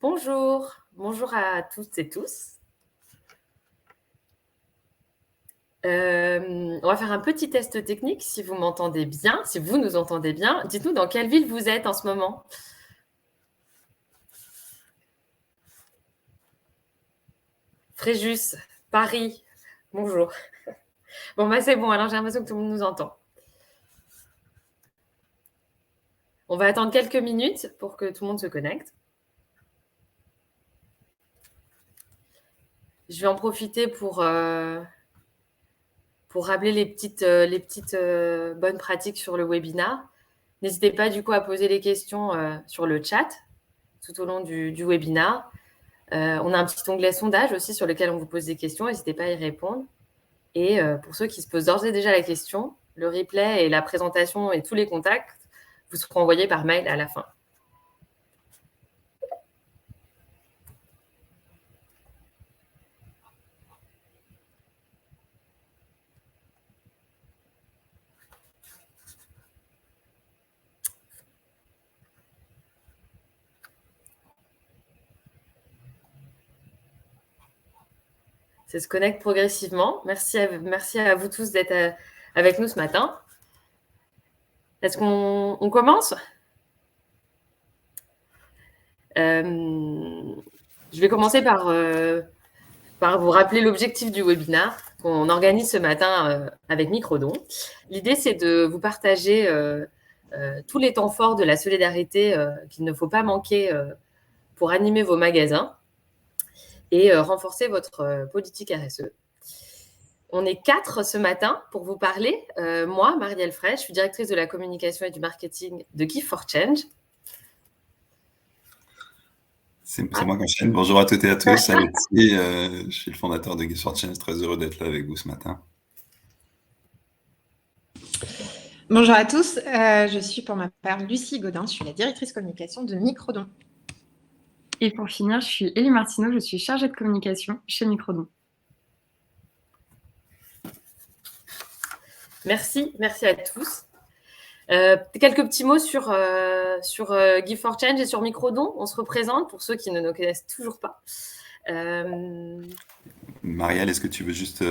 Bonjour, bonjour à toutes et tous. On va faire un petit test technique si vous m'entendez bien, si vous nous entendez bien. Dites-nous dans quelle ville vous êtes en ce moment. Fréjus, Paris, bonjour. Bon, c'est bon, alors j'ai l'impression que tout le monde nous entend. On va attendre quelques minutes pour que tout le monde se connecte. Je vais en profiter pour rappeler les petites bonnes pratiques sur le webinar. N'hésitez pas du coup à poser les questions sur le chat tout au long du webinar. On a un petit onglet sondage aussi sur lequel on vous pose des questions. N'hésitez pas à y répondre. Et pour ceux qui se posent d'ores et déjà la question, le replay et la présentation et tous les contacts vous seront envoyés par mail à la fin. Ça se connecte progressivement. Merci à vous tous d'être avec nous ce matin. Est-ce qu'on commence ? Je vais commencer par vous rappeler l'objectif du webinaire qu'on organise ce matin avec Microdon. L'idée, c'est de vous partager tous les temps forts de la solidarité qu'il ne faut pas manquer pour animer vos magasins et renforcer votre politique RSE. On est 4 ce matin pour vous parler. Moi, Marielle Frey, je suis directrice de la communication et du marketing de Gift for Change. C'est moi qui enchaîne. Bonjour à toutes et à tous. Alexis, je suis le fondateur de Gift for Change. Très heureux d'être là avec vous ce matin. Bonjour à tous. Je suis pour ma part Lucie Godin. Je suis la directrice communication de Microdon. Et pour finir, je suis Élie Martineau. Je suis chargée de communication chez Microdon. Merci à tous. Quelques petits mots sur Gift for Change et sur Microdon. On se représente pour ceux qui ne nous connaissent toujours pas. Marielle, est-ce que tu veux juste,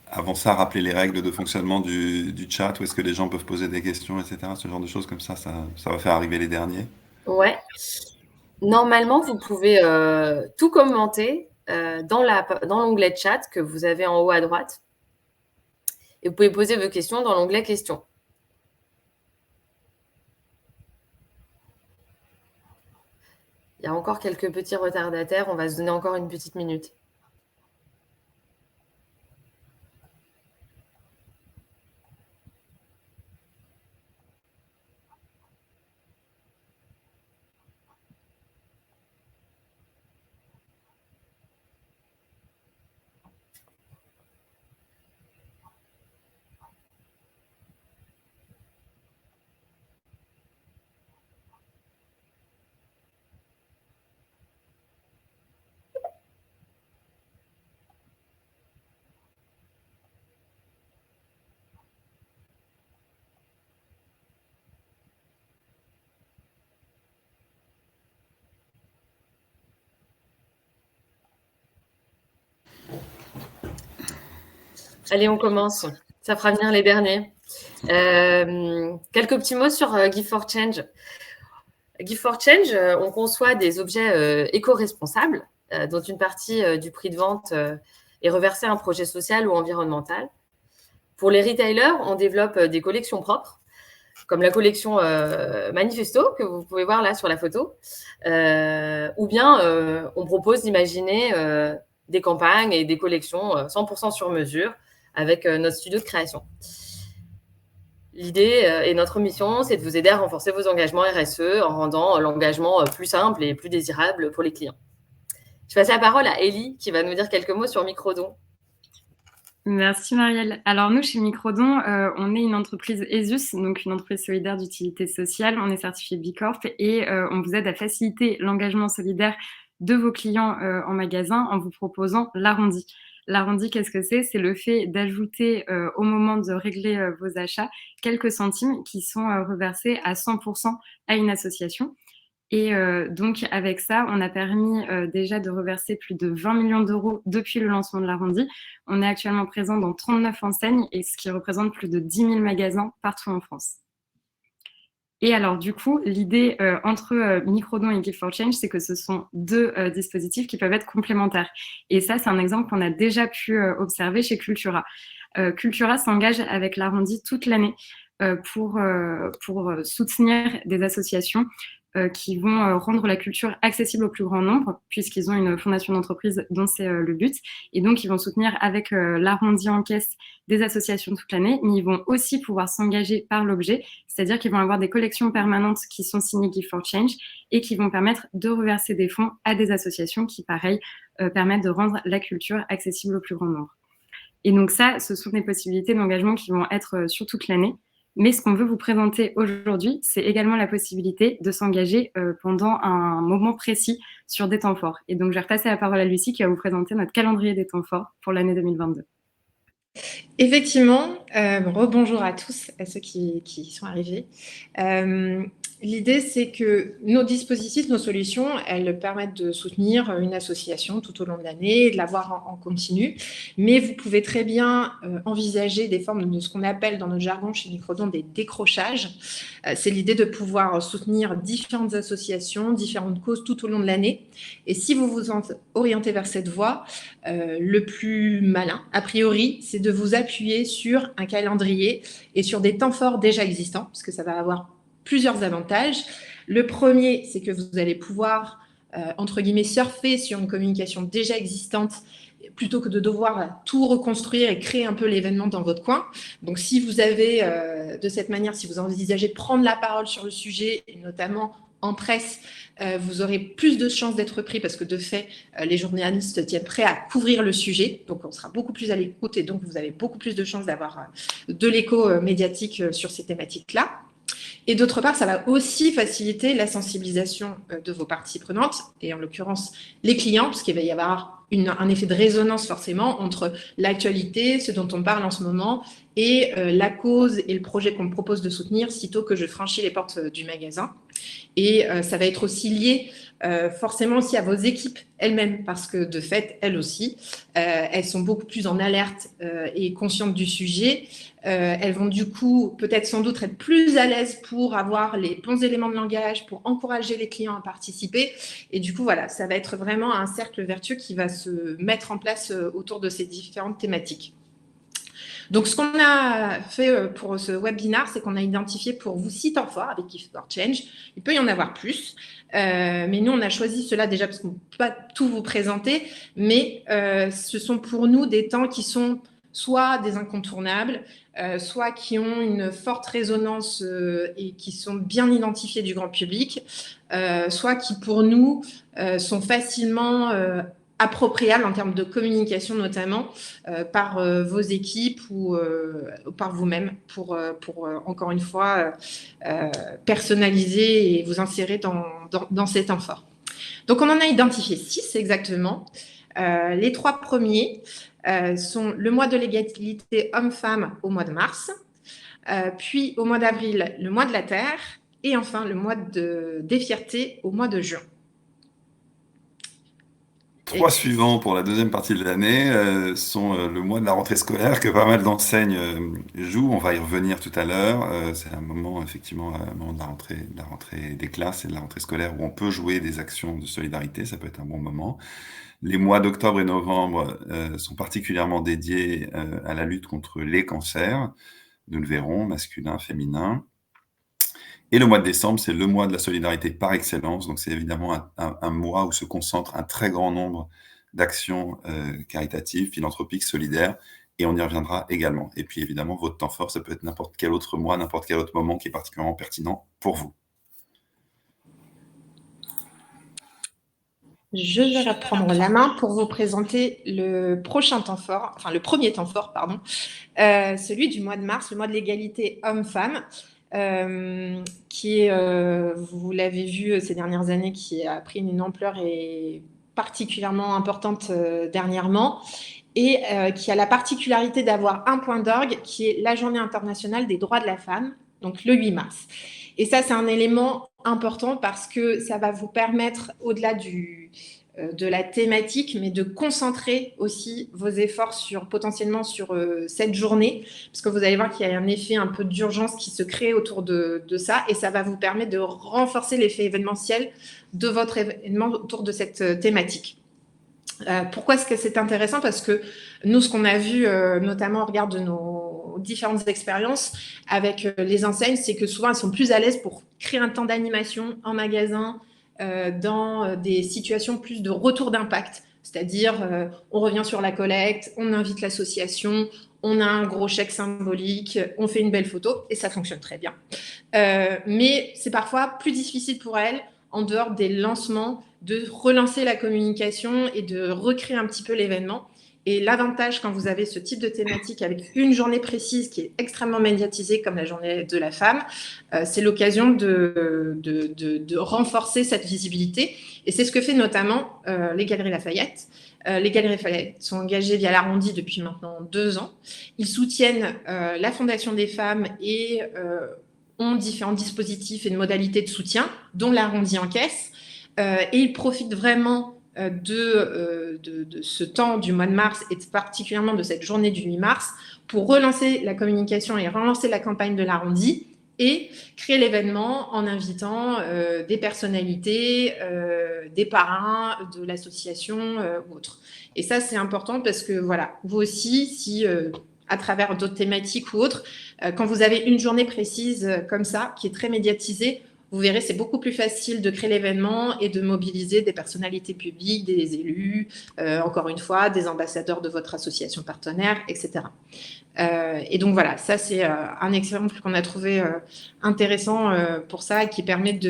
avant ça, rappeler les règles de fonctionnement du chat, où est-ce que les gens peuvent poser des questions, etc. Ce genre de choses comme ça va faire arriver les derniers. Ouais. Normalement, vous pouvez tout commenter dans l'onglet chat que vous avez en haut à droite. Et vous pouvez poser vos questions dans l'onglet questions. Il y a encore quelques petits retardataires. On va se donner encore une petite minute. Allez, on commence. Ça fera venir les derniers. Quelques petits mots sur Gift for Change. Gift for Change, on conçoit des objets éco-responsables dont une partie du prix de vente est reversée à un projet social ou environnemental. Pour les retailers, on développe des collections propres, comme la collection Manifesto, que vous pouvez voir là sur la photo. Ou bien, on propose d'imaginer des campagnes et des collections 100% sur mesure avec notre studio de création. L'idée et notre mission, c'est de vous aider à renforcer vos engagements RSE en rendant l'engagement plus simple et plus désirable pour les clients. Je passe la parole à Élie qui va nous dire quelques mots sur Microdon. Merci Marielle. Alors nous, chez Microdon, on est une entreprise ESUS, donc une entreprise solidaire d'utilité sociale. On est certifié B Corp et on vous aide à faciliter l'engagement solidaire de vos clients en magasin en vous proposant l'arrondi. L'arrondi, qu'est-ce que c'est ? C'est le fait d'ajouter au moment de régler vos achats quelques centimes qui sont reversés à 100% à une association. Et donc, avec ça, on a permis déjà de reverser plus de 20 millions d'euros depuis le lancement de l'arrondi. On est actuellement présent dans 39 enseignes, et ce qui représente plus de 10 000 magasins partout en France. Et alors, du coup, l'idée entre Microdon et Give for Change, c'est que ce sont deux dispositifs qui peuvent être complémentaires. Et ça, c'est un exemple qu'on a déjà pu observer chez Cultura. Cultura s'engage avec l'arrondi toute l'année pour soutenir des associations qui vont rendre la culture accessible au plus grand nombre, puisqu'ils ont une fondation d'entreprise dont c'est le but. Et donc, ils vont soutenir avec l'arrondi en caisse des associations toute l'année, mais ils vont aussi pouvoir s'engager par l'objet, c'est-à-dire qu'ils vont avoir des collections permanentes qui sont signées Give for Change et qui vont permettre de reverser des fonds à des associations qui, pareil, permettent de rendre la culture accessible au plus grand nombre. Et donc ça, ce sont des possibilités d'engagement qui vont être sur toute l'année. Mais ce qu'on veut vous présenter aujourd'hui, c'est également la possibilité de s'engager pendant un moment précis sur des temps forts. Et donc, je vais repasser la parole à Lucie qui va vous présenter notre calendrier des temps forts pour l'année 2022. Effectivement, rebonjour à tous, à ceux qui sont arrivés. L'idée, c'est que nos dispositifs, nos solutions, elles permettent de soutenir une association tout au long de l'année, de l'avoir en continu. Mais vous pouvez très bien envisager des formes de ce qu'on appelle dans notre jargon chez Microdon des décrochages. C'est l'idée de pouvoir soutenir différentes associations, différentes causes tout au long de l'année. Et si vous vous orientez vers cette voie, le plus malin, a priori, c'est de vous appuyer sur un calendrier et sur des temps forts déjà existants, parce que ça va avoir plusieurs avantages. Le premier, c'est que vous allez pouvoir, entre guillemets, surfer sur une communication déjà existante plutôt que de devoir tout reconstruire et créer un peu l'événement dans votre coin. Donc, si vous avez, de cette manière, si vous envisagez de prendre la parole sur le sujet, et notamment en presse, vous aurez plus de chances d'être pris parce que de fait, les journalistes tiennent prêts à couvrir le sujet. Donc, on sera beaucoup plus à l'écoute et donc, vous avez beaucoup plus de chances d'avoir de l'écho médiatique sur ces thématiques-là. Et d'autre part, ça va aussi faciliter la sensibilisation de vos parties prenantes, et en l'occurrence les clients, parce qu'il va y avoir un effet de résonance forcément entre l'actualité, ce dont on parle en ce moment, et la cause et le projet qu'on me propose de soutenir sitôt que je franchis les portes du magasin. Et ça va être aussi lié forcément aussi à vos équipes elles-mêmes, parce que de fait, elles aussi, elles sont beaucoup plus en alerte et conscientes du sujet. Elles vont du coup peut-être sans doute être plus à l'aise pour avoir les bons éléments de langage, pour encourager les clients à participer. Et du coup, voilà, ça va être vraiment un cercle vertueux qui va se mettre en place autour de ces différentes thématiques. Donc, ce qu'on a fait pour ce webinaire, c'est qu'on a identifié pour vous 6 temps forts avec Give for Change. Il peut y en avoir plus, mais nous, on a choisi cela déjà parce qu'on ne peut pas tout vous présenter, mais ce sont pour nous des temps qui sont soit des incontournables, soit qui ont une forte résonance et qui sont bien identifiés du grand public, soit qui, pour nous, sont facilement appropriable en termes de communication notamment par vos équipes ou par vous-même pour encore une fois personnaliser et vous insérer dans ces temps forts. Donc on en a identifié 6 exactement. Les 3 premiers sont le mois de l'égalité homme-femme au mois de mars, puis au mois d'avril le mois de la Terre et enfin le mois des fiertés au mois de juin. 3 suivants pour la deuxième partie de l'année sont le mois de la rentrée scolaire que pas mal d'enseignes jouent. On va y revenir tout à l'heure. C'est un moment, effectivement, un moment de la rentrée des classes et de la rentrée scolaire où on peut jouer des actions de solidarité. Ça peut être un bon moment. Les mois d'octobre et novembre sont particulièrement dédiés à la lutte contre les cancers. Nous le verrons, masculin, féminin. Et le mois de décembre, c'est le mois de la solidarité par excellence. Donc, c'est évidemment un mois où se concentre un très grand nombre d'actions caritatives, philanthropiques, solidaires. Et on y reviendra également. Et puis, évidemment, votre temps fort, ça peut être n'importe quel autre mois, n'importe quel autre moment qui est particulièrement pertinent pour vous. Je vais reprendre la main pour vous présenter le prochain temps fort, enfin le premier temps fort, pardon, celui du mois de mars, le mois de l'égalité homme-femme. Qui est, vous l'avez vu ces dernières années, qui a pris une ampleur et particulièrement importante dernièrement, et qui a la particularité d'avoir un point d'orgue qui est la Journée internationale des droits de la femme, donc le 8 mars. Et ça, c'est un élément important parce que ça va vous permettre, au-delà de la thématique, mais de concentrer aussi vos efforts potentiellement sur cette journée, parce que vous allez voir qu'il y a un effet un peu d'urgence qui se crée autour de ça, et ça va vous permettre de renforcer l'effet événementiel de votre événement autour de cette thématique. Pourquoi est-ce que c'est intéressant? Parce que nous, ce qu'on a vu, notamment au regard de nos différentes expériences avec les enseignes, c'est que souvent, elles sont plus à l'aise pour créer un temps d'animation en magasin, dans des situations plus de retour d'impact. C'est-à-dire, on revient sur la collecte, on invite l'association, on a un gros chèque symbolique, on fait une belle photo, et ça fonctionne très bien. Mais c'est parfois plus difficile pour elles, en dehors des lancements, de relancer la communication et de recréer un petit peu l'événement. Et l'avantage, quand vous avez ce type de thématique avec une journée précise qui est extrêmement médiatisée, comme la journée de la femme, c'est l'occasion de renforcer cette visibilité. Et c'est ce que fait notamment les Galeries Lafayette. Les Galeries Lafayette sont engagées via l'Arrondi depuis maintenant 2 ans. Ils soutiennent la Fondation des femmes et ont différents dispositifs et de modalités de soutien, dont l'Arrondi en caisse. Et ils profitent vraiment de ce temps du mois de mars et particulièrement de cette journée du 8 mars pour relancer la communication et relancer la campagne de l'Arrondi et créer l'événement en invitant des personnalités, des parrains de l'association ou autres. Et ça, c'est important parce que, voilà, vous aussi, si à travers d'autres thématiques ou autres, quand vous avez une journée précise comme ça, qui est très médiatisée, vous verrez, c'est beaucoup plus facile de créer l'événement et de mobiliser des personnalités publiques, des élus, encore une fois, des ambassadeurs de votre association partenaire, etc. Et donc voilà, ça c'est un exemple qu'on a trouvé intéressant pour ça et qui permet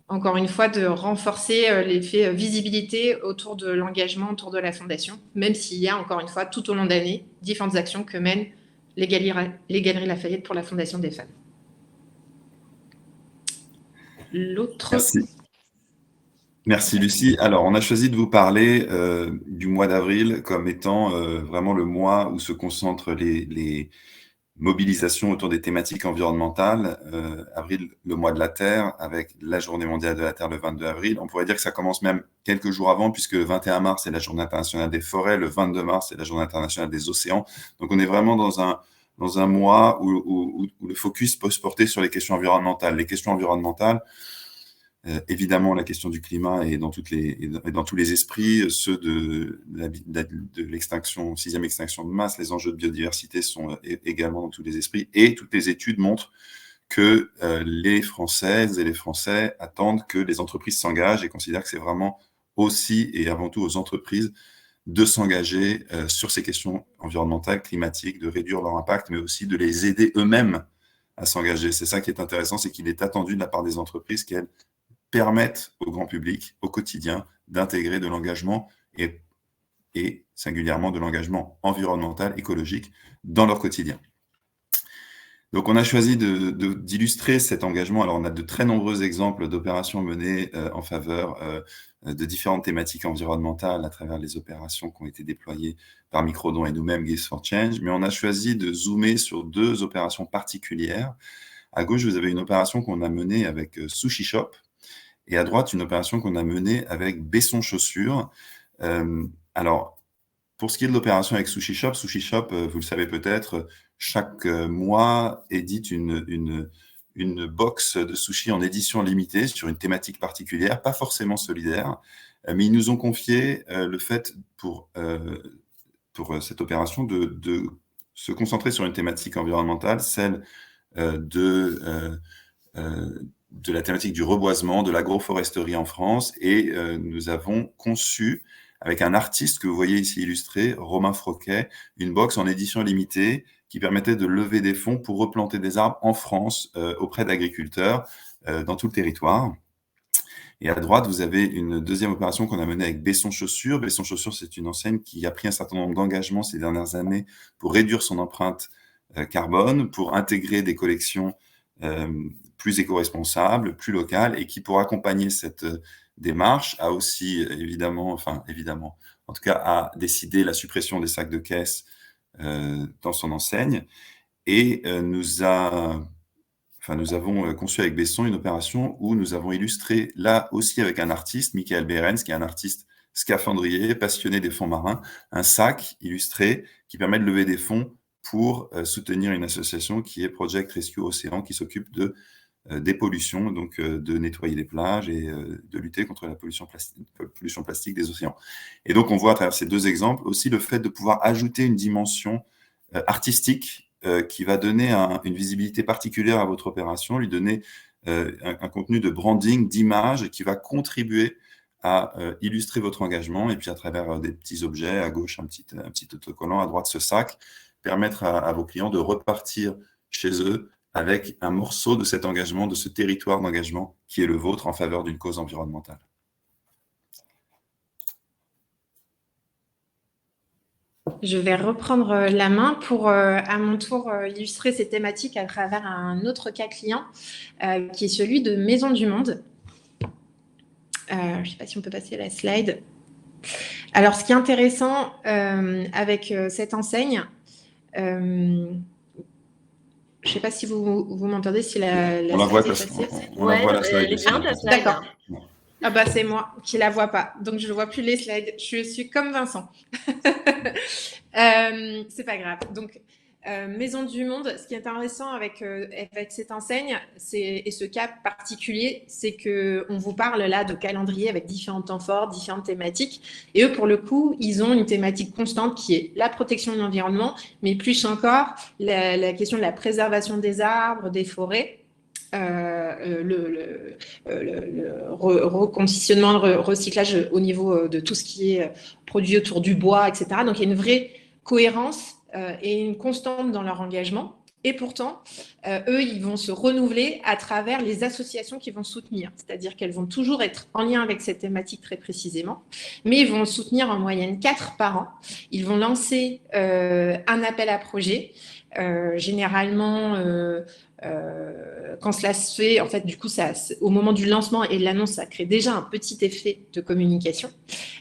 encore une fois, de renforcer l'effet visibilité autour de l'engagement, autour de la fondation, même s'il y a, encore une fois, tout au long de l'année, différentes actions que mènent les Galeries Lafayette pour la Fondation des femmes. L'autre. Merci Lucie. Alors, on a choisi de vous parler du mois d'avril comme étant vraiment le mois où se concentrent les mobilisations autour des thématiques environnementales. Avril, le mois de la Terre, avec la Journée mondiale de la Terre le 22 avril. On pourrait dire que ça commence même quelques jours avant, puisque le 21 mars, c'est la Journée internationale des forêts, le 22 mars, c'est la Journée internationale des océans. Donc, on est vraiment dans un mois où le focus peut se porter sur les questions environnementales. Les questions environnementales, évidemment, la question du climat est dans tous les esprits. Ceux de l'extinction, 6e extinction de masse, les enjeux de biodiversité sont également dans tous les esprits. Et toutes les études montrent que les Françaises et les Français attendent que les entreprises s'engagent et considèrent que c'est vraiment aussi et avant tout aux entreprises de s'engager sur ces questions environnementales, climatiques, de réduire leur impact, mais aussi de les aider eux-mêmes à s'engager. C'est ça qui est intéressant, c'est qu'il est attendu de la part des entreprises qu'elles permettent au grand public, au quotidien, d'intégrer de l'engagement et singulièrement de l'engagement environnemental, écologique dans leur quotidien. Donc, on a choisi d'illustrer cet engagement. Alors, on a de très nombreux exemples d'opérations menées en faveur de différentes thématiques environnementales à travers les opérations qui ont été déployées par Microdon et nous-mêmes, Gifts for Change. Mais on a choisi de zoomer sur 2 opérations particulières. À gauche, vous avez une opération qu'on a menée avec Sushi Shop et à droite, une opération qu'on a menée avec Besson Chaussures. Alors, pour ce qui est de l'opération avec Sushi Shop, vous le savez peut-être, chaque mois édite une box de sushi en édition limitée sur une thématique particulière, pas forcément solidaire, mais ils nous ont confié le fait pour cette opération de se concentrer sur une thématique environnementale, celle de la thématique du reboisement, de l'agroforesterie en France, et nous avons conçu avec un artiste que vous voyez ici illustré, Romain Froquet, une box en édition limitée qui permettait de lever des fonds pour replanter des arbres en France auprès d'agriculteurs dans tout le territoire. Et à droite, vous avez une deuxième opération qu'on a menée avec Besson Chaussures. Besson Chaussures, c'est une enseigne qui a pris un certain nombre d'engagements ces dernières années pour réduire son empreinte carbone, pour intégrer des collections plus éco-responsables, plus locales, et qui, pour accompagner cette démarche, a aussi évidemment, en tout cas, a décidé la suppression des sacs de caisse dans son enseigne et nous a nous avons conçu avec Besson une opération où nous avons illustré, là aussi avec un artiste, Michael Behrens, qui est un artiste scaphandrier, passionné des fonds marins, un sac illustré qui permet de lever des fonds pour soutenir une association qui est Project Rescue Océan, qui s'occupe de dépollution, donc de nettoyer les plages et de lutter contre la pollution plastique des océans. Et donc on voit à travers ces deux exemples aussi le fait de pouvoir ajouter une dimension artistique qui va donner une visibilité particulière à votre opération, lui donner un contenu de branding, d'image qui va contribuer à illustrer votre engagement, et puis à travers des petits objets, à gauche un petit autocollant, à droite ce sac, permettre à vos clients de repartir chez eux avec un morceau de cet engagement, de ce territoire d'engagement qui est le vôtre en faveur d'une cause environnementale. Je vais reprendre la main pour, à mon tour, illustrer ces thématiques à travers un autre cas client, qui est celui de Maison du Monde. Je ne sais pas si on peut passer la slide. Alors, ce qui est intéressant avec cette enseigne, je ne sais pas si vous m'entendez, si la slide est passée. On la voit, la slide. Elle est bien, ta slide. D'accord. Ah bah c'est moi qui la vois pas, donc je ne vois plus les slides. Je suis comme Vincent. C'est pas grave. Donc, Maison du Monde, ce qui est intéressant avec cette enseigne et ce cas particulier, c'est qu'on vous parle là de calendrier avec différents temps forts, différentes thématiques. Et eux, pour le coup, ils ont une thématique constante qui est la protection de l'environnement, mais plus encore la question de la préservation des arbres, des forêts. Le reconditionnement, le recyclage au niveau de tout ce qui est produit autour du bois, etc. Donc, il y a une vraie cohérence et une constante dans leur engagement. Et pourtant, eux, ils vont se renouveler à travers les associations qu'ils vont soutenir. C'est-à-dire qu'elles vont toujours être en lien avec cette thématique très précisément, mais ils vont soutenir en moyenne 4 par an. Ils vont lancer un appel à projet. Généralement, quand cela se fait, en fait, du coup, au moment du lancement et de l'annonce, ça crée déjà un petit effet de communication.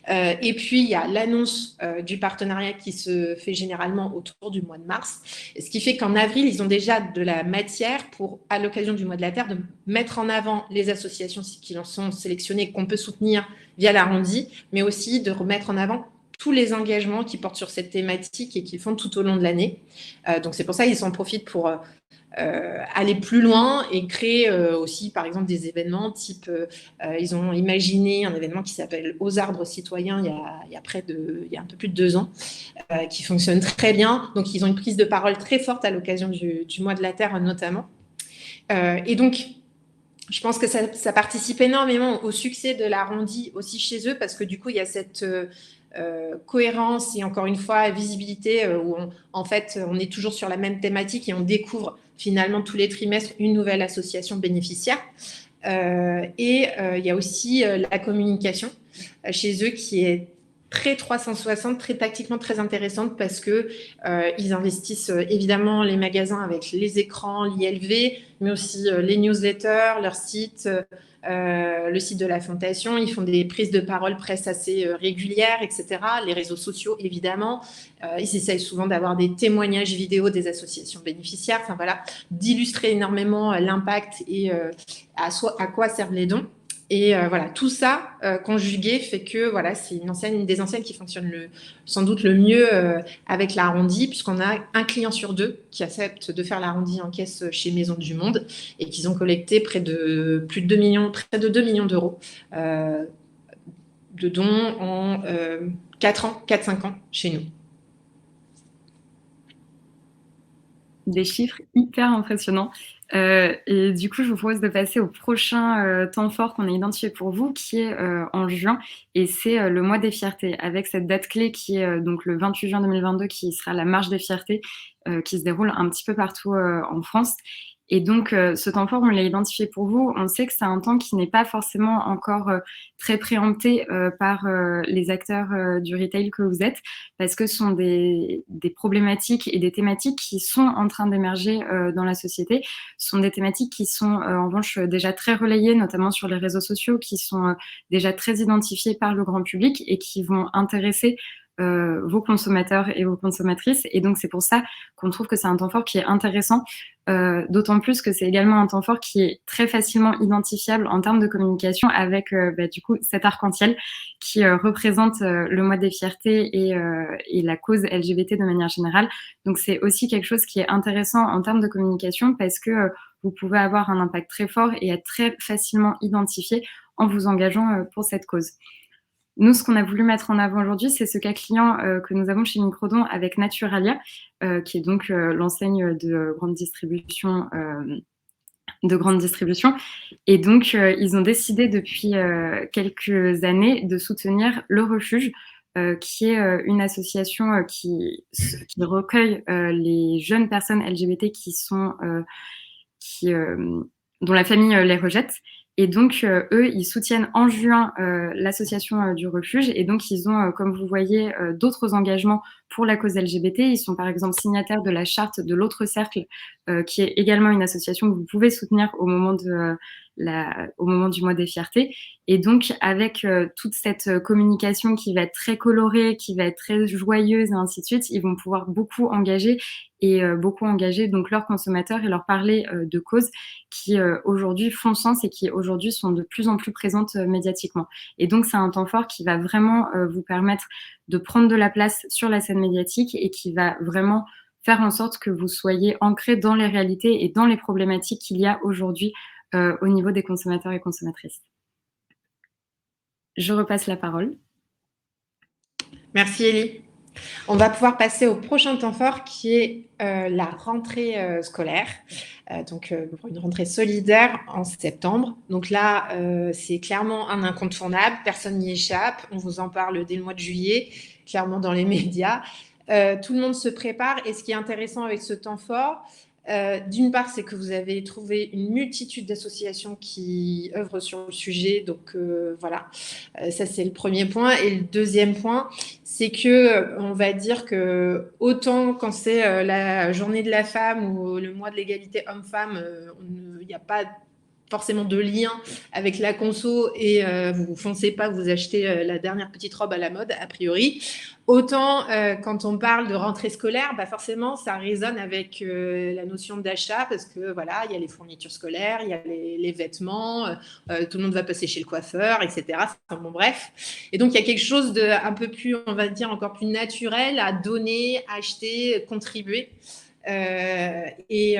Et puis, il y a l'annonce du partenariat qui se fait généralement autour du mois de mars. Ce qui fait qu'en avril, ils ont déjà de la matière pour, à l'occasion du mois de la Terre, de mettre en avant les associations qui en sont sélectionnées, qu'on peut soutenir via l'arrondi, mais aussi de remettre en avant tous les engagements qui portent sur cette thématique et qu'ils font tout au long de l'année. Donc, c'est pour ça qu'ils s'en profitent pour aller plus loin et créer aussi, par exemple, des événements type, ils ont imaginé un événement qui s'appelle Aux arbres citoyens il y a un peu plus de 2 ans, qui fonctionne très bien. Donc, ils ont une prise de parole très forte à l'occasion du mois de la Terre, notamment. Et donc, je pense que ça participe énormément au succès de l'arrondi aussi chez eux, parce que du coup, il y a cette cohérence et encore une fois visibilité où en fait on est toujours sur la même thématique et on découvre finalement tous les trimestres une nouvelle association bénéficiaire. Et il y a aussi la communication chez eux qui est très 360, très tactiquement très intéressante, parce que ils investissent évidemment les magasins avec les écrans, l'ILV, mais aussi les newsletters, leur site, le site de la fondation. Ils font des prises de parole presse assez régulières, etc. Les réseaux sociaux, évidemment. Ils essayent souvent d'avoir des témoignages vidéo des associations bénéficiaires, enfin voilà, d'illustrer énormément l'impact et à quoi servent les dons. Et voilà, tout ça conjugué fait que voilà, c'est une des enseignes qui fonctionne sans doute le mieux avec l'arrondi, puisqu'on a un client sur 2 qui accepte de faire l'arrondi en caisse chez Maison du Monde et qu'ils ont collecté près de 2 millions d'euros de dons en 4-5 ans chez nous. Des chiffres hyper impressionnants. Et du coup, je vous propose de passer au prochain temps fort qu'on a identifié pour vous, qui est en juin, et c'est le mois des fiertés, avec cette date clé qui est donc le 28 juin 2022, qui sera la marche des fiertés, qui se déroule un petit peu partout en France. Et donc, ce temps fort, on l'a identifié pour vous. On sait que c'est un temps qui n'est pas forcément encore très préempté par les acteurs du retail que vous êtes, parce que ce sont des problématiques et des thématiques qui sont en train d'émerger dans la société. Ce sont des thématiques qui sont en revanche déjà très relayées, notamment sur les réseaux sociaux, qui sont déjà très identifiées par le grand public et qui vont intéresser vos consommateurs et vos consommatrices. Et donc, c'est pour ça qu'on trouve que c'est un temps fort qui est intéressant d'autant plus que c'est également un temps fort qui est très facilement identifiable en termes de communication avec du coup cet arc-en-ciel qui représente le mois des fiertés et la cause LGBT de manière générale. Donc c'est aussi quelque chose qui est intéressant en termes de communication parce que vous pouvez avoir un impact très fort et être très facilement identifié en vous engageant pour cette cause. Nous, ce qu'on a voulu mettre en avant aujourd'hui, c'est ce cas client que nous avons chez Microdon avec Naturalia, qui est donc l'enseigne de grande distribution. Et donc, ils ont décidé depuis quelques années de soutenir Le Refuge, qui est une association qui recueille les jeunes personnes LGBT dont la famille les rejette. Et donc, eux, ils soutiennent en juin l'association du refuge. Et donc, ils ont, comme vous voyez, d'autres engagements pour la cause LGBT. Ils sont, par exemple, signataires de la charte de l'autre cercle, qui est également une association que vous pouvez soutenir au moment du mois des fiertés. Et donc, avec toute cette communication qui va être très colorée, qui va être très joyeuse et ainsi de suite, ils vont pouvoir beaucoup engager donc leurs consommateurs et leur parler de causes qui aujourd'hui font sens et qui aujourd'hui sont de plus en plus présentes médiatiquement. Et donc, c'est un temps fort qui va vraiment vous permettre de prendre de la place sur la scène médiatique et qui va vraiment faire en sorte que vous soyez ancrés dans les réalités et dans les problématiques qu'il y a aujourd'hui au niveau des consommateurs et consommatrices. Je repasse la parole. Merci Élie. On va pouvoir passer au prochain temps fort qui est la rentrée scolaire, donc pour une rentrée solidaire en septembre. Donc là, c'est clairement un incontournable, personne n'y échappe, on vous en parle dès le mois de juillet, clairement dans les médias. Tout le monde se prépare et ce qui est intéressant avec ce temps fort, d'une part, c'est que vous avez trouvé une multitude d'associations qui œuvrent sur le sujet. Donc voilà, ça c'est le premier point. Et le deuxième point, c'est que on va dire que autant quand c'est la journée de la femme ou le mois de l'égalité homme-femme, il n'y a pas forcément de lien avec la conso et vous foncez pas, vous achetez la dernière petite robe à la mode, a priori. Autant quand on parle de rentrée scolaire, bah forcément ça résonne avec la notion d'achat parce que voilà, il y a les fournitures scolaires, il y a les vêtements, tout le monde va passer chez le coiffeur, etc. Enfin, bon, bref. Et donc il y a quelque chose de un peu plus, on va dire, encore plus naturel à donner, acheter, contribuer. Et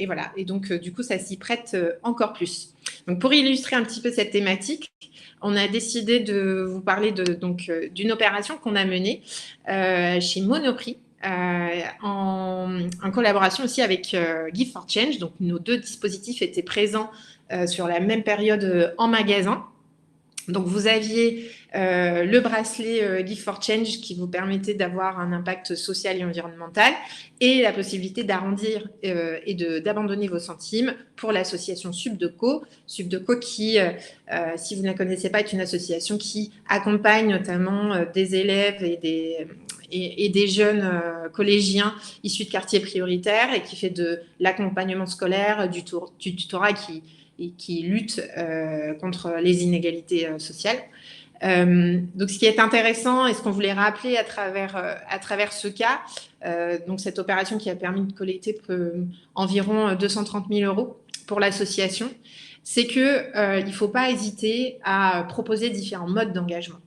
voilà. Et donc, du coup, ça s'y prête encore plus. Donc, pour illustrer un petit peu cette thématique, on a décidé de vous parler d'une opération qu'on a menée chez Monoprix. En collaboration aussi avec Give for Change. Donc, nos deux dispositifs étaient présents sur la même période en magasin. Donc, vous aviez le bracelet Give for Change qui vous permettait d'avoir un impact social et environnemental et la possibilité d'arrondir et d'abandonner vos centimes pour l'association Subdeco. Subdeco qui, si vous ne la connaissez pas, est une association qui accompagne notamment des élèves et des jeunes collégiens issus de quartiers prioritaires et qui fait de l'accompagnement scolaire, du tutorat qui lutte contre les inégalités sociales. Donc, ce qui est intéressant et ce qu'on voulait rappeler à travers ce cas, donc cette opération qui a permis de collecter environ 230 000 € pour l'association, c'est que il ne faut pas hésiter à proposer différents modes d'engagement.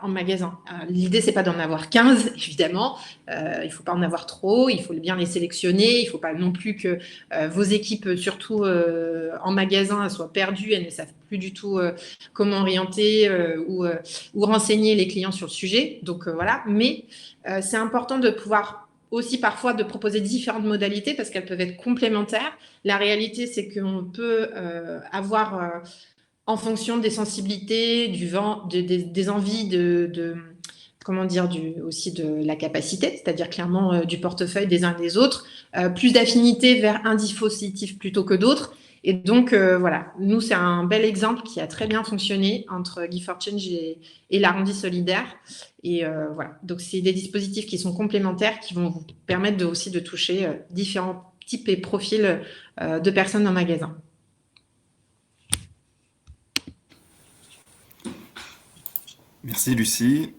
En magasin. L'idée, c'est pas d'en avoir 15, évidemment. Il ne faut pas en avoir trop. Il faut bien les sélectionner. Il ne faut pas non plus que vos équipes, surtout en magasin, soient perdues. Elles ne savent plus du tout comment orienter ou renseigner les clients sur le sujet. Donc voilà. Mais c'est important de pouvoir aussi parfois de proposer différentes modalités parce qu'elles peuvent être complémentaires. La réalité, c'est qu'on peut avoir en fonction des sensibilités, des envies, comment dire, aussi de la capacité, c'est-à-dire clairement du portefeuille des uns et des autres, plus d'affinité vers un dispositif plutôt que d'autres. Et donc, voilà, nous, c'est un bel exemple qui a très bien fonctionné entre Give for Change et l'arrondi solidaire. Et voilà, donc c'est des dispositifs qui sont complémentaires, qui vont vous permettre aussi de toucher différents types et profils de personnes en magasin. Merci Lucie.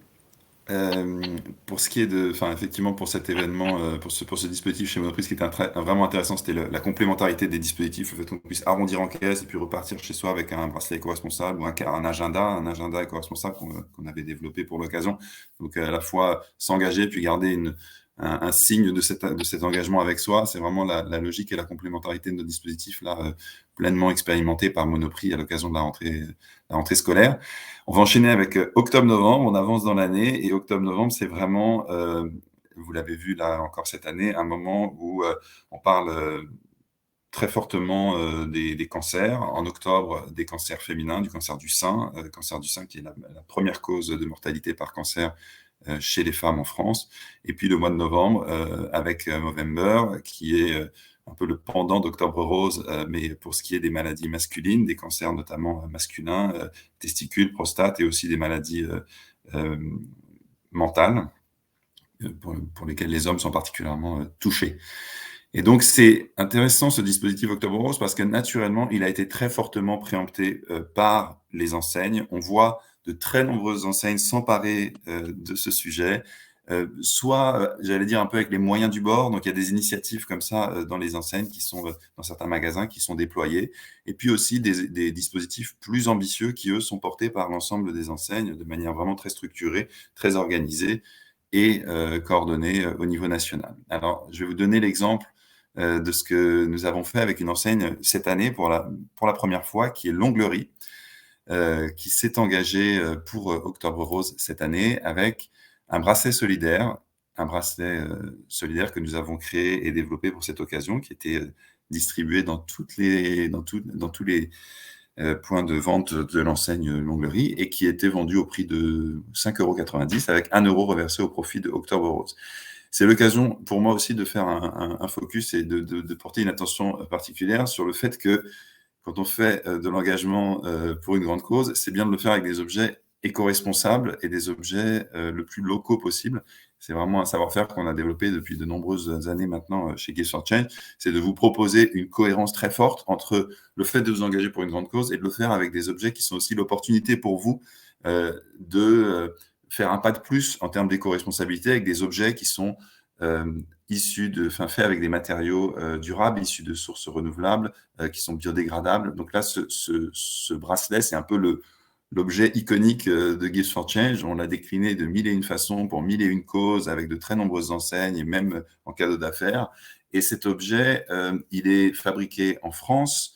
Pour ce qui est effectivement, pour cet événement, pour ce dispositif chez Monoprix, ce qui était vraiment intéressant, c'était la complémentarité des dispositifs, le fait qu'on puisse arrondir en caisse et puis repartir chez soi avec un bracelet éco-responsable ou un agenda éco-responsable qu'on avait développé pour l'occasion. Donc, à la fois s'engager puis garder un signe de cet engagement avec soi. C'est vraiment la logique et la complémentarité de nos dispositifs là, pleinement expérimentés par Monoprix à l'occasion de la rentrée scolaire. On va enchaîner avec octobre-novembre, on avance dans l'année, et octobre-novembre, c'est vraiment, vous l'avez vu là encore cette année, un moment où on parle très fortement des cancers. En octobre, des cancers féminins, du cancer du sein qui est la première cause de mortalité par cancer chez les femmes en France. Et puis le mois de novembre, avec Movember, qui est un peu le pendant d'Octobre Rose, mais pour ce qui est des maladies masculines, des cancers notamment masculins, testicules, prostate, et aussi des maladies mentales, pour lesquelles les hommes sont particulièrement touchés. Et donc, c'est intéressant ce dispositif Octobre Rose parce que naturellement, il a été très fortement préempté par les enseignes. On voit de très nombreuses enseignes s'emparer de ce sujet, soit, j'allais dire, un peu avec les moyens du bord. Donc, il y a des initiatives comme ça dans les enseignes qui sont, dans certains magasins, qui sont déployées. Et puis aussi des dispositifs plus ambitieux qui, eux, sont portés par l'ensemble des enseignes de manière vraiment très structurée, très organisée et coordonnée au niveau national. Alors, je vais vous donner l'exemple de ce que nous avons fait avec une enseigne cette année pour la première fois, qui est l'Onglerie, qui s'est engagée pour Octobre Rose cette année avec un bracelet solidaire que nous avons créé et développé pour cette occasion, qui était distribué dans tous les points de vente de l'enseigne L'Onglerie et qui était vendu au prix de 5,90 € avec 1 € reversé au profit de Octobre Rose. C'est l'occasion pour moi aussi de faire un focus et de porter une attention particulière sur le fait que quand on fait de l'engagement pour une grande cause, c'est bien de le faire avec des objets éco-responsables et des objets le plus locaux possible. C'est vraiment un savoir-faire qu'on a développé depuis de nombreuses années maintenant chez Gifts for Change. C'est de vous proposer une cohérence très forte entre le fait de vous engager pour une grande cause et de le faire avec des objets qui sont aussi l'opportunité pour vous de faire un pas de plus en termes d'éco-responsabilité avec des objets qui sont faits avec des matériaux durables, issus de sources renouvelables, qui sont biodégradables. Donc là, ce bracelet, c'est un peu l'objet iconique de Gifts for Change. On l'a décliné de 1001 façons pour 1001 causes avec de très nombreuses enseignes et même en cadeau d'affaires. Et cet objet, il est fabriqué en France,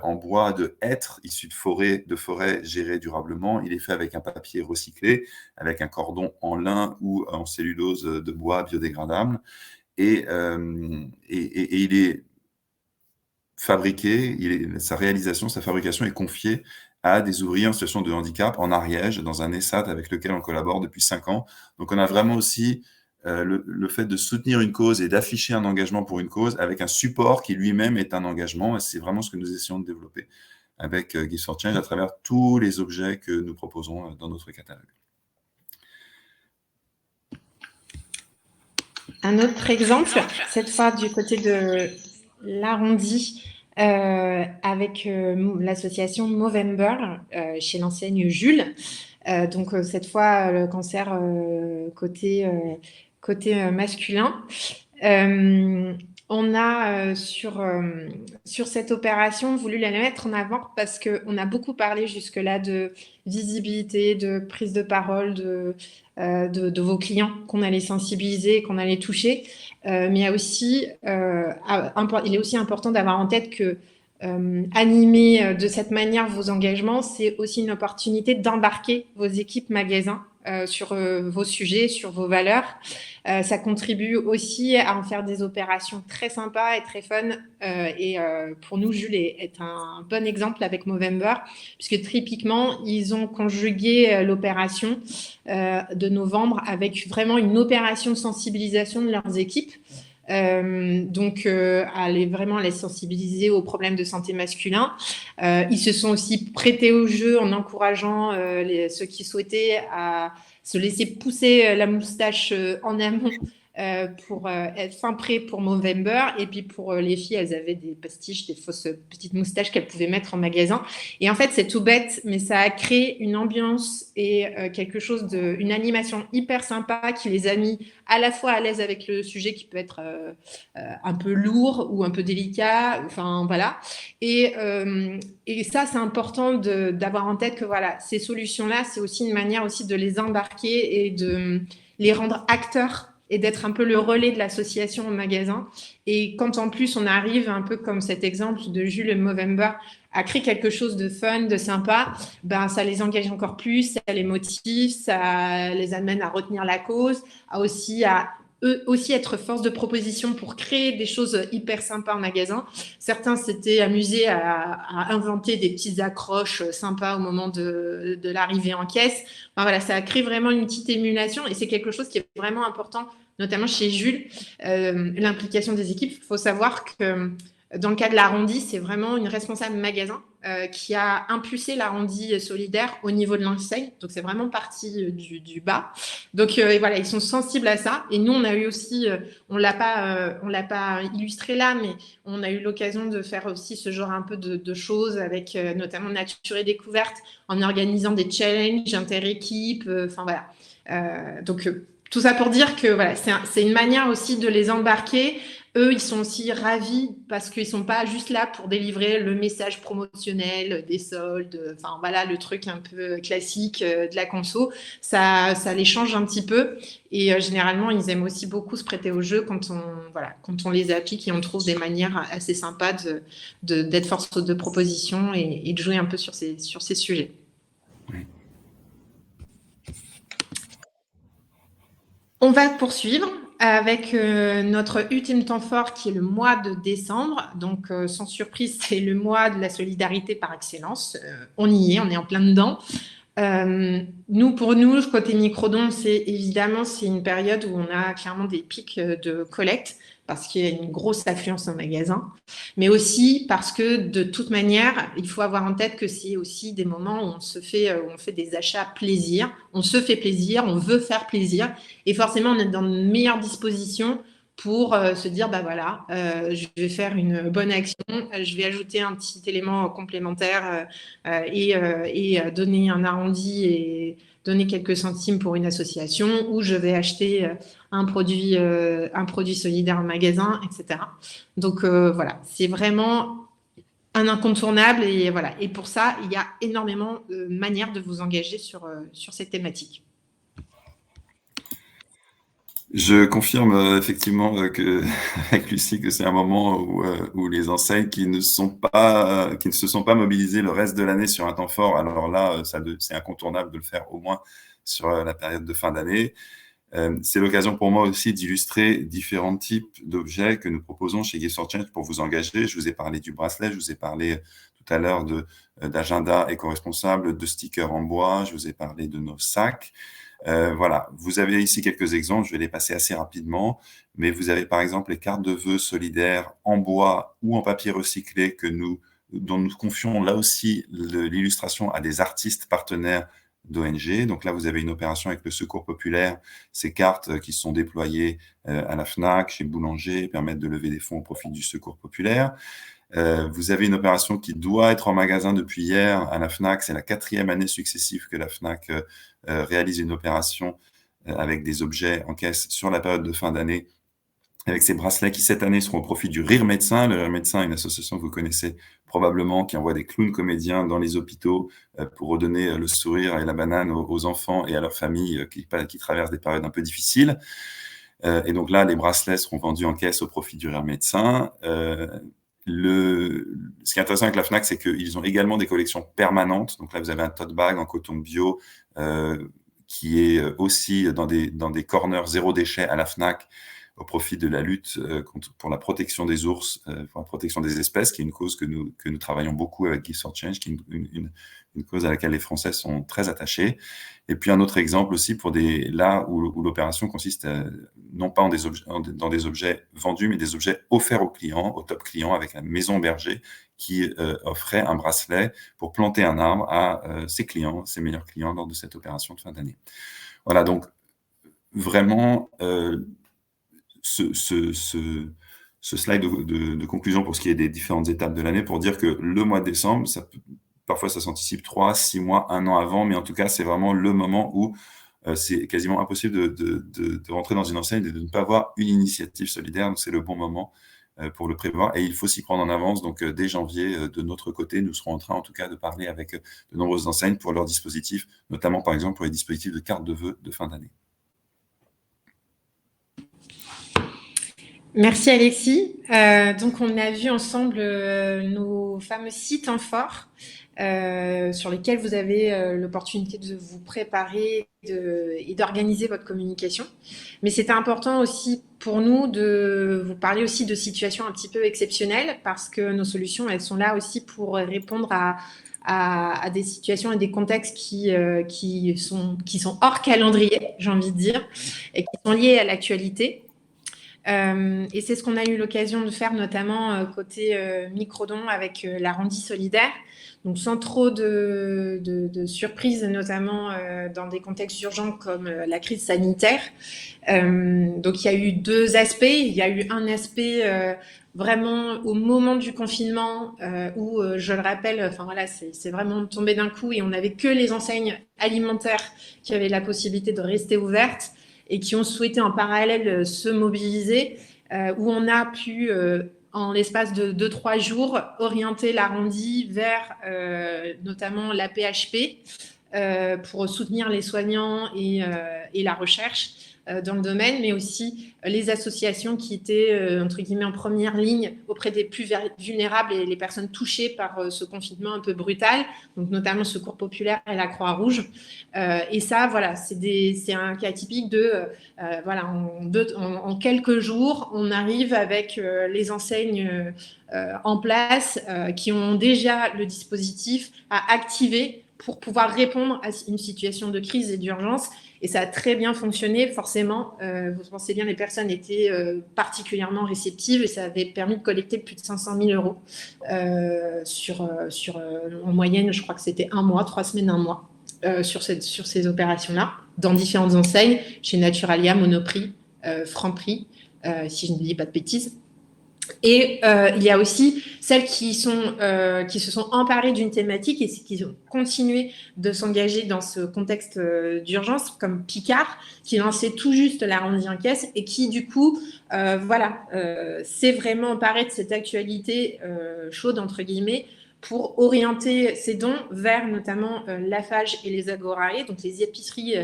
en bois de hêtre issu de forêts gérées durablement. Il est fait avec un papier recyclé, avec un cordon en lin ou en cellulose de bois biodégradable. Et il est fabriqué, sa fabrication est confiée à des ouvriers en situation de handicap en Ariège, dans un ESAT avec lequel on collabore depuis 5 ans. Donc on a vraiment aussi le fait de soutenir une cause et d'afficher un engagement pour une cause avec un support qui lui-même est un engagement. Et c'est vraiment ce que nous essayons de développer avec Gifts for Change à travers tous les objets que nous proposons dans notre catalogue. Un autre exemple, cette fois du côté de l'arrondi, avec l'association Movember chez l'enseigne Jules. Donc cette fois, le cancer côté masculin. On a sur cette opération voulu la mettre en avant parce qu'on a beaucoup parlé jusque-là de visibilité, de prise de parole, de vos clients qu'on allait sensibiliser, qu'on allait toucher. Mais il est aussi important d'avoir en tête que animer de cette manière vos engagements, c'est aussi une opportunité d'embarquer vos équipes magasins sur vos sujets, sur vos valeurs. Ça contribue aussi à en faire des opérations très sympas et très fun. Pour nous, Jules est un bon exemple avec Movember, puisque typiquement, ils ont conjugué l'opération de novembre avec vraiment une opération de sensibilisation de leurs équipes. Aller vraiment les sensibiliser aux problèmes de santé masculin. Ils se sont aussi prêtés au jeu en encourageant ceux qui souhaitaient à se laisser pousser la moustache en amont pour être fin prêt pour Movember. Et puis pour les filles, elles avaient des postiches, des fausses petites moustaches qu'elles pouvaient mettre en magasin. Et en fait, c'est tout bête, mais ça a créé une ambiance et une animation hyper sympa qui les a mis à la fois à l'aise avec le sujet qui peut être un peu lourd ou un peu délicat. Enfin, voilà. Et ça, c'est important d'avoir en tête que voilà, ces solutions-là, c'est aussi une manière aussi de les embarquer et de les rendre acteurs et d'être un peu le relais de l'association au magasin. Et quand en plus on arrive, un peu comme cet exemple de Jules et Movember, à créer quelque chose de fun, de sympa, ben, ça les engage encore plus, ça les motive, ça les amène à retenir la cause, à eux aussi être force de proposition pour créer des choses hyper sympas en magasin. Certains s'étaient amusés à inventer des petites accroches sympas au moment de l'arrivée en caisse. Enfin, voilà, ça a créé vraiment une petite émulation et c'est quelque chose qui est vraiment important, notamment chez Jules, l'implication des équipes. Il faut savoir que dans le cas de l'arrondi, c'est vraiment une responsable magasin qui a impulsé l'arrondi solidaire au niveau de l'enseigne. Donc, c'est vraiment parti du bas. Donc, voilà, ils sont sensibles à ça. Et nous, on a eu aussi, on l'a pas illustré là, mais on a eu l'occasion de faire aussi ce genre un peu de choses avec notamment Nature et Découverte en organisant des challenges inter-équipes. Enfin, voilà. Donc, tout ça pour dire que voilà, c'est une manière aussi de les embarquer. Eux, ils sont aussi ravis parce qu'ils ne sont pas juste là pour délivrer le message promotionnel des soldes, enfin voilà, le truc un peu classique de la conso. Ça les change un petit peu et généralement, ils aiment aussi beaucoup se prêter au jeu quand on les applique et on trouve des manières assez sympas d'être force de proposition et de jouer un peu sur ces sujets. Oui. On va poursuivre avec notre ultime temps fort qui est le mois de décembre. Donc, sans surprise, c'est le mois de la solidarité par excellence. On y est, on est en plein dedans. Pour nous, côté Microdon, c'est une période où on a clairement des pics de collecte parce qu'il y a une grosse affluence en magasin, mais aussi parce que de toute manière, il faut avoir en tête que c'est aussi des moments où on fait des achats plaisir, on se fait plaisir, on veut faire plaisir, et forcément, on est dans une meilleure disposition pour se dire, bah voilà, je vais faire une bonne action, je vais ajouter un petit élément complémentaire et donner un arrondi et donner quelques centimes pour une association, ou je vais acheter un produit solidaire en magasin, etc. Donc voilà, c'est vraiment un incontournable et voilà. Et pour ça, il y a énormément de manières de vous engager sur cette thématique. Je confirme effectivement avec Lucie que c'est un moment où les enseignes qui ne se sont pas mobilisées le reste de l'année sur un temps fort, alors là, c'est incontournable de le faire au moins sur la période de fin d'année. C'est l'occasion pour moi aussi d'illustrer différents types d'objets que nous proposons chez Gifts for Change pour vous engager. Je vous ai parlé du bracelet, je vous ai parlé tout à l'heure d'agenda éco-responsable, de stickers en bois, je vous ai parlé de nos sacs. Voilà, vous avez ici quelques exemples, je vais les passer assez rapidement, mais vous avez par exemple les cartes de vœux solidaires en bois ou en papier recyclé dont nous confions là aussi l'illustration à des artistes partenaires d'ONG. Donc là, vous avez une opération avec le Secours populaire, ces cartes qui sont déployées à la FNAC, chez Boulanger, permettent de lever des fonds au profit du Secours populaire. Vous avez une opération qui doit être en magasin depuis hier à la FNAC. C'est la 4e année successive que la FNAC réalise une opération avec des objets en caisse sur la période de fin d'année, avec ces bracelets qui cette année seront au profit du Rire Médecin. Le Rire Médecin est une association que vous connaissez probablement, qui envoie des clowns comédiens dans les hôpitaux pour redonner le sourire et la banane aux enfants et à leurs familles qui traversent des périodes un peu difficiles. Et donc là, les bracelets seront vendus en caisse au profit du Rire Médecin. Ce qui est intéressant avec la FNAC, c'est qu'ils ont également des collections permanentes. Donc là, vous avez un tote bag en coton bio qui est aussi dans des corners zéro déchet à la FNAC au profit de la lutte pour la protection des ours, pour la protection des espèces, qui est une cause que nous travaillons beaucoup avec Gifts for Change, qui est une cause à laquelle les Français sont très attachés. Et puis un autre exemple aussi pour là où l'opération consiste non pas dans des objets vendus, mais des objets offerts aux clients, aux top clients, avec la Maison Berger, qui offrait un bracelet pour planter un arbre à ses clients, ses meilleurs clients, lors de cette opération de fin d'année. Voilà, donc vraiment, ce slide de conclusion pour ce qui est des différentes étapes de l'année, pour dire que le mois de décembre, parfois ça s'anticipe 3, 6 mois, 1 an avant, mais en tout cas, c'est vraiment le moment où c'est quasiment impossible de rentrer dans une enseigne et de ne pas avoir une initiative solidaire. Donc, c'est le bon moment pour le prévoir, et il faut s'y prendre en avance. Donc, dès janvier, de notre côté, nous serons en train, en tout cas, de parler avec de nombreuses enseignes pour leurs dispositifs, notamment, par exemple, pour les dispositifs de carte de vœux de fin d'année. Merci Alexis. Donc on a vu ensemble nos fameux 6 temps forts sur lesquels vous avez l'opportunité de vous préparer et d'organiser votre communication. Mais c'était important aussi pour nous de vous parler aussi de situations un petit peu exceptionnelles, parce que nos solutions, elles sont là aussi pour répondre à des situations et des contextes qui sont hors calendrier, j'ai envie de dire, et qui sont liés à l'actualité. Et c'est ce qu'on a eu l'occasion de faire notamment côté Microdon avec la Rendie solidaire. Donc sans trop de surprises, notamment dans des contextes urgents comme la crise sanitaire. Donc il y a eu 2 aspects. Il y a eu un aspect vraiment au moment du confinement où, je le rappelle, enfin voilà, c'est vraiment tombé d'un coup et on n'avait que les enseignes alimentaires qui avaient la possibilité de rester ouvertes et qui ont souhaité en parallèle se mobiliser, où on a pu, en l'espace de 2-3 jours, orienter la Rendie vers notamment la PHP pour soutenir les soignants et la recherche dans le domaine, mais aussi les associations qui étaient, entre guillemets, en première ligne auprès des plus vulnérables et les personnes touchées par ce confinement un peu brutal, donc notamment Secours Populaire et la Croix-Rouge. Et ça, voilà, c'est un cas typique de, voilà, en quelques jours, on arrive avec les enseignes en place qui ont déjà le dispositif à activer pour pouvoir répondre à une situation de crise et d'urgence. Et ça a très bien fonctionné, forcément. Vous pensez bien, les personnes étaient particulièrement réceptives et ça avait permis de collecter plus de 500 000 euros en moyenne, je crois que c'était 1 mois, 3 semaines, 1 mois, sur ces opérations-là, dans différentes enseignes, chez Naturalia, Monoprix, Franprix, si je ne dis pas de bêtises. Et il y a aussi celles qui se sont emparées d'une thématique et qui ont continué de s'engager dans ce contexte d'urgence, comme Picard, qui lançait tout juste la Rendie en caisse et qui, du coup, s'est vraiment emparée de cette actualité chaude, entre guillemets, pour orienter ces dons vers notamment l'AFAGE et les Agorae, donc les épiceries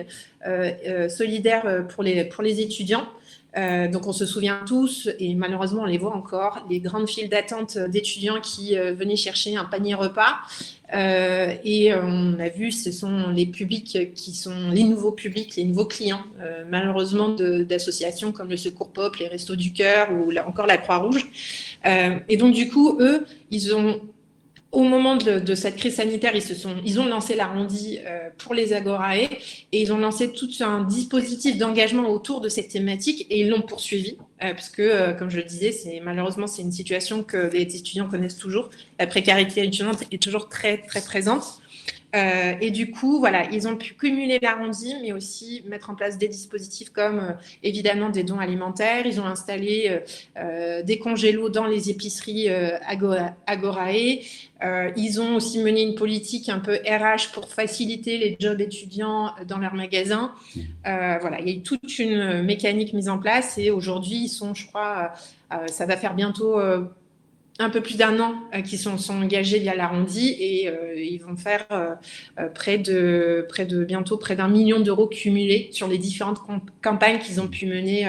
solidaires pour les étudiants. Donc on se souvient tous, et malheureusement on les voit encore, les grandes files d'attente d'étudiants qui venaient chercher un panier repas. Et on a vu, ce sont les publics qui sont les nouveaux publics, les nouveaux clients, malheureusement, d'associations comme le Secours Pop, les Restos du Cœur ou encore la Croix-Rouge. Et donc du coup, eux, ils ont... Au moment de cette crise sanitaire, ils ont lancé la Rendie pour les Agorae et ils ont lancé tout un dispositif d'engagement autour de cette thématique et ils l'ont poursuivi parce que, comme je le disais, malheureusement, c'est une situation que les étudiants connaissent toujours. La précarité étudiante est toujours très, très présente. Et du coup, voilà, ils ont pu cumuler la Rendie, mais aussi mettre en place des dispositifs comme, évidemment, des dons alimentaires. Ils ont installé des congélos dans les épiceries Agorae. Ils ont aussi mené une politique un peu RH pour faciliter les jobs étudiants dans leurs magasins. Voilà, il y a eu toute une mécanique mise en place et aujourd'hui, ils sont, je crois, ça va faire bientôt... un peu plus d'1 an qui sont engagés via la Rendie et ils vont faire bientôt près d'1 million d'euros cumulés sur les différentes campagnes qu'ils ont pu mener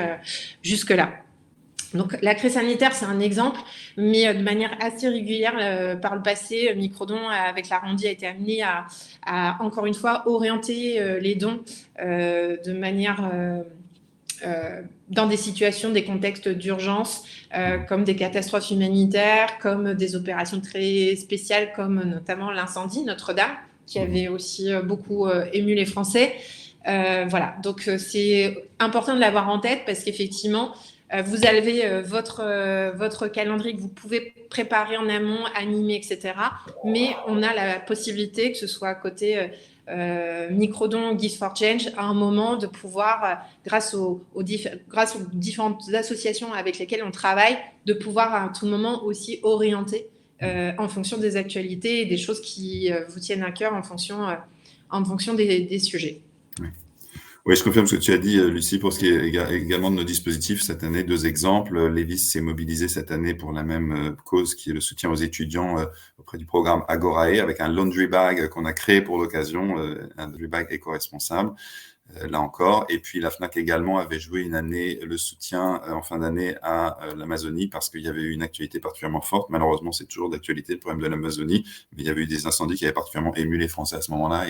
jusque-là. Donc la crise sanitaire, c'est un exemple, mais de manière assez régulière par le passé, Microdon avec la Rendie a été amené à encore une fois orienter les dons de manière... dans des situations, des contextes d'urgence, comme des catastrophes humanitaires, comme des opérations très spéciales, comme notamment l'incendie Notre-Dame, qui avait aussi beaucoup ému les Français. Voilà, donc c'est important de l'avoir en tête parce qu'effectivement, vous avez votre calendrier que vous pouvez préparer en amont, animer, etc. Mais on a la possibilité, que ce soit côté Microdon, Gift for Change, à un moment de pouvoir, grâce aux différentes associations avec lesquelles on travaille, de pouvoir à tout moment aussi orienter en fonction des actualités et des choses qui vous tiennent à cœur en fonction des sujets. Oui. Oui, je confirme ce que tu as dit, Lucie, pour ce qui est également de nos dispositifs. Cette année, 2 exemples. Lévis s'est mobilisé cette année pour la même cause, qui est le soutien aux étudiants auprès du programme Agorae, avec un laundry bag qu'on a créé pour l'occasion, un laundry bag éco-responsable. Là encore. Et puis la FNAC également avait joué une année le soutien en fin d'année à l'Amazonie, parce qu'il y avait eu une actualité particulièrement forte. Malheureusement, c'est toujours d'actualité le problème de l'Amazonie, mais il y avait eu des incendies qui avaient particulièrement ému les Français à ce moment-là,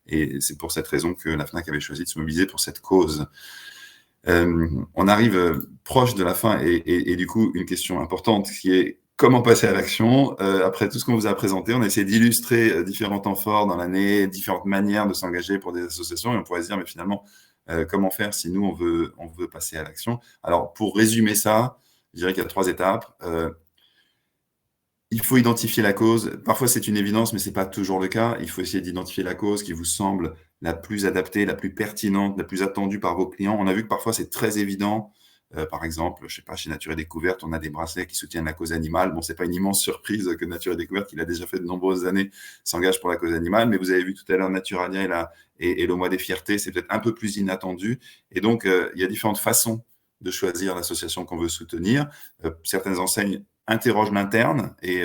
et c'est pour cette raison que la FNAC avait choisi de se mobiliser pour cette cause. On arrive proche de la fin, et du coup, une question importante qui est: comment passer à l'action? Après tout ce qu'on vous a présenté, on a essayé d'illustrer différents temps forts dans l'année, différentes manières de s'engager pour des associations, et on pourrait se dire, mais finalement, comment faire si nous, on veut passer à l'action? Alors, pour résumer ça, je dirais qu'il y a 3 étapes. Il faut identifier la cause. Parfois, c'est une évidence, mais ce n'est pas toujours le cas. Il faut essayer d'identifier la cause qui vous semble la plus adaptée, la plus pertinente, la plus attendue par vos clients. On a vu que parfois, c'est très évident. Par exemple, je sais pas, chez Nature et Découverte, on a des bracelets qui soutiennent la cause animale. Bon, c'est pas une immense surprise que Nature et Découverte, qui l'a déjà fait de nombreuses années, s'engage pour la cause animale. Mais vous avez vu tout à l'heure Naturalia et le mois des fiertés, c'est peut-être un peu plus inattendu. Et donc, il y a différentes façons de choisir l'association qu'on veut soutenir. Certaines enseignes interrogent l'interne et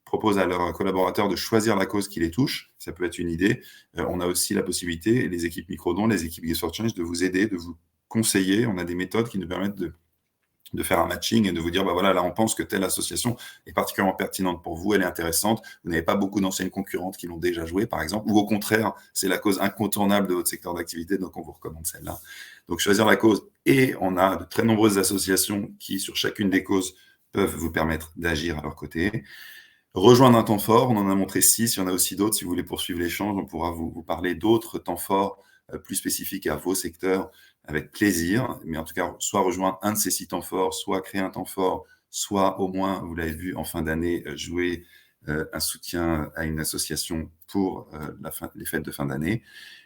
proposent à leurs collaborateurs de choisir la cause qui les touche. Ça peut être une idée. On a aussi la possibilité, les équipes Microdon, les équipes Gift for Change, de vous aider, de vous conseiller. On a des méthodes qui nous permettent de faire un matching et de vous dire, bah voilà, là, on pense que telle association est particulièrement pertinente pour vous, elle est intéressante, vous n'avez pas beaucoup d'enseignes concurrentes qui l'ont déjà joué, par exemple, ou au contraire, c'est la cause incontournable de votre secteur d'activité, donc on vous recommande celle-là. Donc, choisir la cause. Et on a de très nombreuses associations qui, sur chacune des causes, peuvent vous permettre d'agir à leur côté. Rejoindre un temps fort, on en a montré 6, il y en a aussi d'autres. Si vous voulez poursuivre l'échange, on pourra vous parler d'autres temps forts plus spécifiques à vos secteurs, avec plaisir. Mais en tout cas, soit rejoindre un de ces 6 temps forts, soit créer un temps fort, soit au moins, vous l'avez vu, en fin d'année, jouer un soutien à une association pour les fêtes de fin d'année.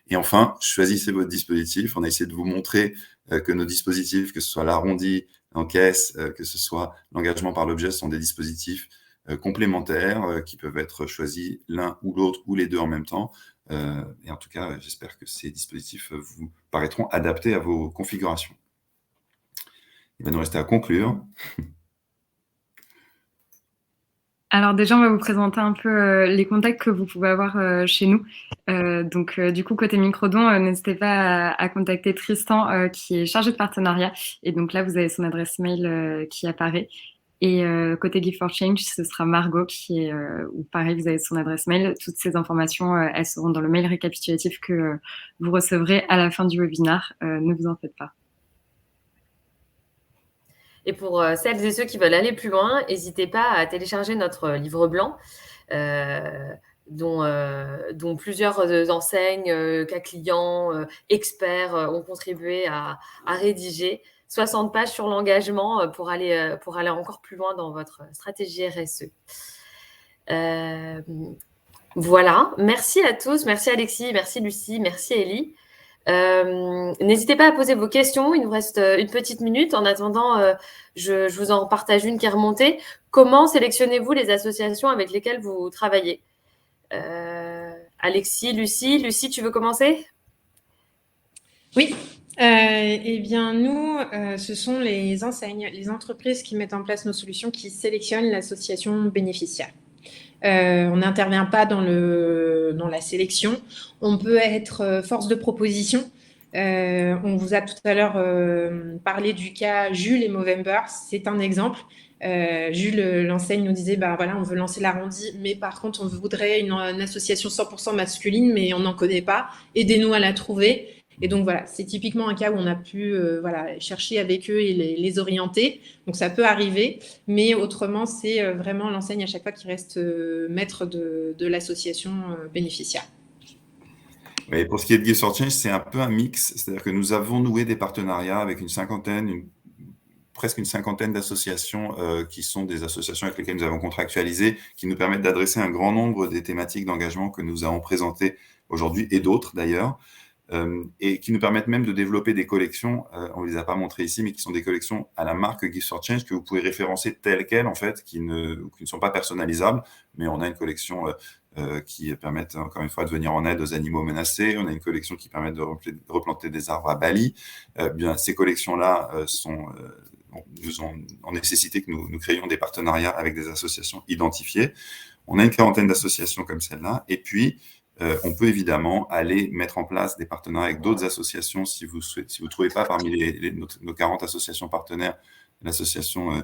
Et enfin, choisissez votre dispositif. On a essayé de vous montrer que nos dispositifs, que ce soit l'arrondi en caisse, que ce soit l'engagement par l'objet, sont des dispositifs complémentaires qui peuvent être choisis l'un ou l'autre ou les deux en même temps. Et en tout cas, j'espère que ces dispositifs vous paraîtront adaptés à vos configurations. Il va nous rester à conclure. Alors déjà, on va vous présenter un peu les contacts que vous pouvez avoir chez nous. Donc du coup, côté Microdon, n'hésitez pas à contacter Tristan qui est chargé de partenariat. Et donc là, vous avez son adresse mail qui apparaît. Et côté Gift for Change, ce sera Margot qui est, ou pareil, vous avez son adresse mail. Toutes ces informations, elles seront dans le mail récapitulatif que vous recevrez à la fin du webinaire. Ne vous en faites pas. Et pour celles et ceux qui veulent aller plus loin, n'hésitez pas à télécharger notre livre blanc, dont plusieurs enseignes, cas clients, experts ont contribué à rédiger. 60 pages sur l'engagement pour aller encore plus loin dans votre stratégie RSE. Voilà, merci à tous, merci Alexis, merci Lucie, merci Ellie. N'hésitez pas à poser vos questions, il nous reste une petite minute. En attendant, je vous en partage une qui est remontée. Comment sélectionnez-vous les associations avec lesquelles vous travaillez? Alexis, Lucie, tu veux commencer? Oui. Eh bien, nous, ce sont les enseignes, les entreprises qui mettent en place nos solutions qui sélectionnent l'association bénéficiaire. On n'intervient pas dans la sélection. On peut être force de proposition. On vous a tout à l'heure parlé du cas Jules et Movember. C'est un exemple. Jules, l'enseigne, nous disait, bah voilà, on veut lancer l'arrondi, mais par contre, on voudrait une association 100% masculine, mais on n'en connaît pas. Aidez-nous à la trouver. Et donc voilà, c'est typiquement un cas où on a pu chercher avec eux et les orienter. Donc ça peut arriver, mais autrement, c'est vraiment l'enseigne à chaque fois qui reste maître de l'association bénéficiaire. Mais pour ce qui est de Gift for Change, c'est un peu un mix. C'est-à-dire que nous avons noué des partenariats avec une cinquantaine, presque une cinquantaine d'associations qui sont des associations avec lesquelles nous avons contractualisé, qui nous permettent d'adresser un grand nombre des thématiques d'engagement que nous avons présentées aujourd'hui, et d'autres d'ailleurs, et qui nous permettent même de développer des collections, on ne les a pas montrées ici, mais qui sont des collections à la marque Gift for Change que vous pouvez référencer telles quelles, en fait, qui ne sont pas personnalisables, mais on a une collection qui permettent, encore une fois, de venir en aide aux animaux menacés. On a une collection qui permet de replanter des arbres à Bali. Bien, ces collections-là ont nécessité que nous créions des partenariats avec des associations identifiées. On a une quarantaine d'associations comme celle-là. Et puis, on peut évidemment aller mettre en place des partenariats avec d'autres associations si vous ne trouvez pas parmi nos 40 associations partenaires l'association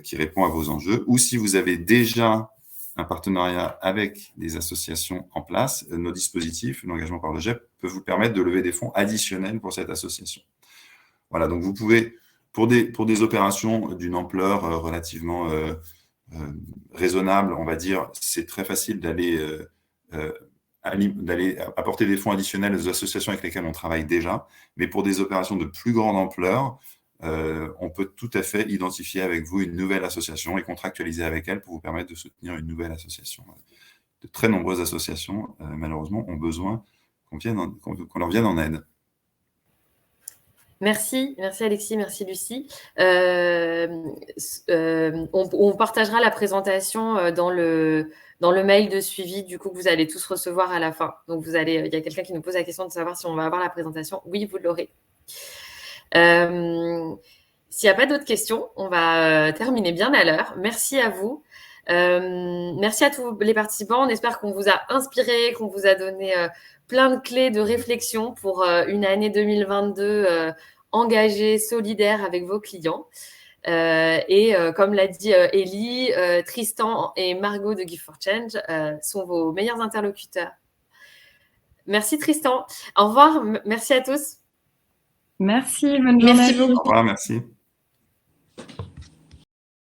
qui répond à vos enjeux, ou si vous avez déjà un partenariat avec des associations en place, nos dispositifs, l'engagement par le GEP, peut vous permettre de lever des fonds additionnels pour cette association. Voilà, donc vous pouvez, pour des opérations d'une ampleur relativement raisonnable, on va dire, c'est très facile d'aller apporter des fonds additionnels aux associations avec lesquelles on travaille déjà, mais pour des opérations de plus grande ampleur, on peut tout à fait identifier avec vous une nouvelle association et contractualiser avec elle pour vous permettre de soutenir une nouvelle association. De très nombreuses associations, malheureusement, ont besoin qu'on leur vienne en aide. Merci Alexis, merci Lucie. On partagera la présentation dans le mail de suivi du coup que vous allez tous recevoir à la fin. Donc il y a quelqu'un qui nous pose la question de savoir si on va avoir la présentation. Oui, vous l'aurez. S'il n'y a pas d'autres questions, on va terminer bien à l'heure. Merci à vous. Merci à tous les participants. On espère qu'on vous a inspiré, qu'on vous a donné plein de clés de réflexion pour une année 2022 engagée, solidaire avec vos clients. Et comme l'a dit Ellie, Tristan et Margot de Gift for Change sont vos meilleurs interlocuteurs. Merci Tristan. Au revoir. Merci à tous. Merci, bonne journée. Merci beaucoup. Au revoir, merci.